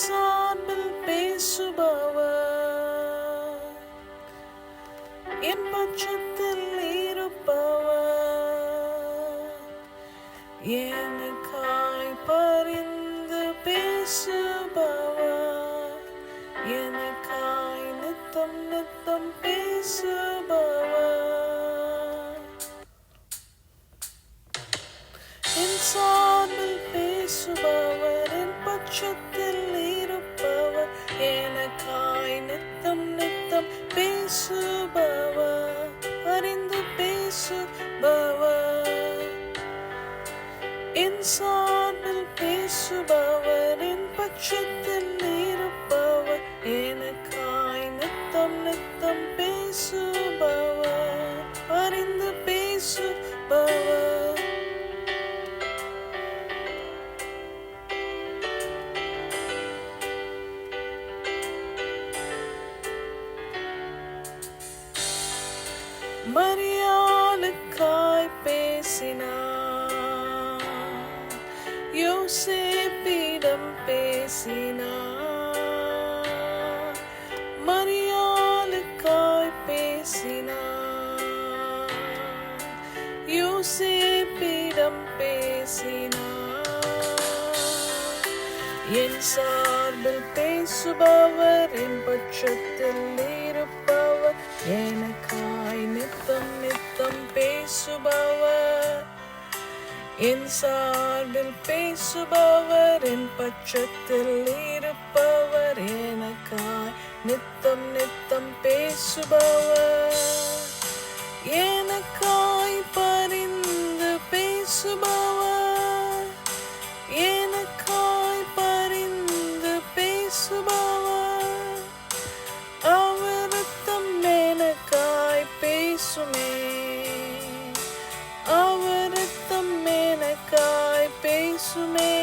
சார்பில் பேசுபவர், என் பட்சத்தில் இருப்பவர், எனக்காய் பரிந்து பேசுபவர், எனக்காய் நித்தம் நித்தம் பேசுபவர், என் சார்பில் பேசுபவர், என் பட்சத்தில் இருப்பவர், எனக்காய் நித்தம் நித்தம் பேசுபவர், அறிந்து பேசுபவர், என் சார்பில் பேசுபவர், என் பட்சத்தில் இருப்பவர், எனக்காய் நித்தம் நித்தம் பேசுபவர், அறிந்து பேசுபவர். மரியாளுக்காய் பேசினார், யோசேப்பிடம் பேசினார், மரியாளுக்காய் பேசினார், யோசேப்பிடம் பேசினார், என் சார்பில் பேசுபவர், என் பட்சத்தில் இருப்பவர், எனக்காய் நித்தம் நித்தம் பேசுபவர், என் சார்பில் பேசுபவர், என் பட்சத்தில் இருப்பவர், எனக்காய் நித்தம் நித்தம் பேசுபவர், எனக்காய் பரிந்து பேசுபவர், எனக்காய் பரிந்து பேசுபவர், அவருத்தம் எனக்காய் பேசுமே, அவருத்தம் எனக்காய் பேசுமே,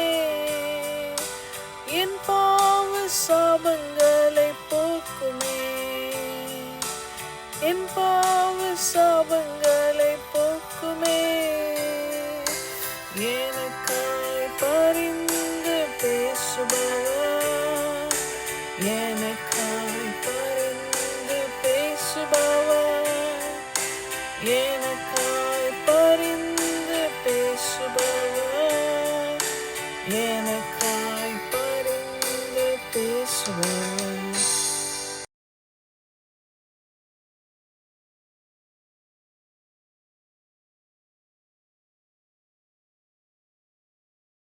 என் பாவ சாபங்களை போக்குமே, என் பாவ சாபங்களை போக்குமே, எனக்காய் பரிந்து பேசுபவர், எனக்காய் பரிந்து பேசுபவர், எனக்காய் பரிந்து பேசுபவர், எனக்கு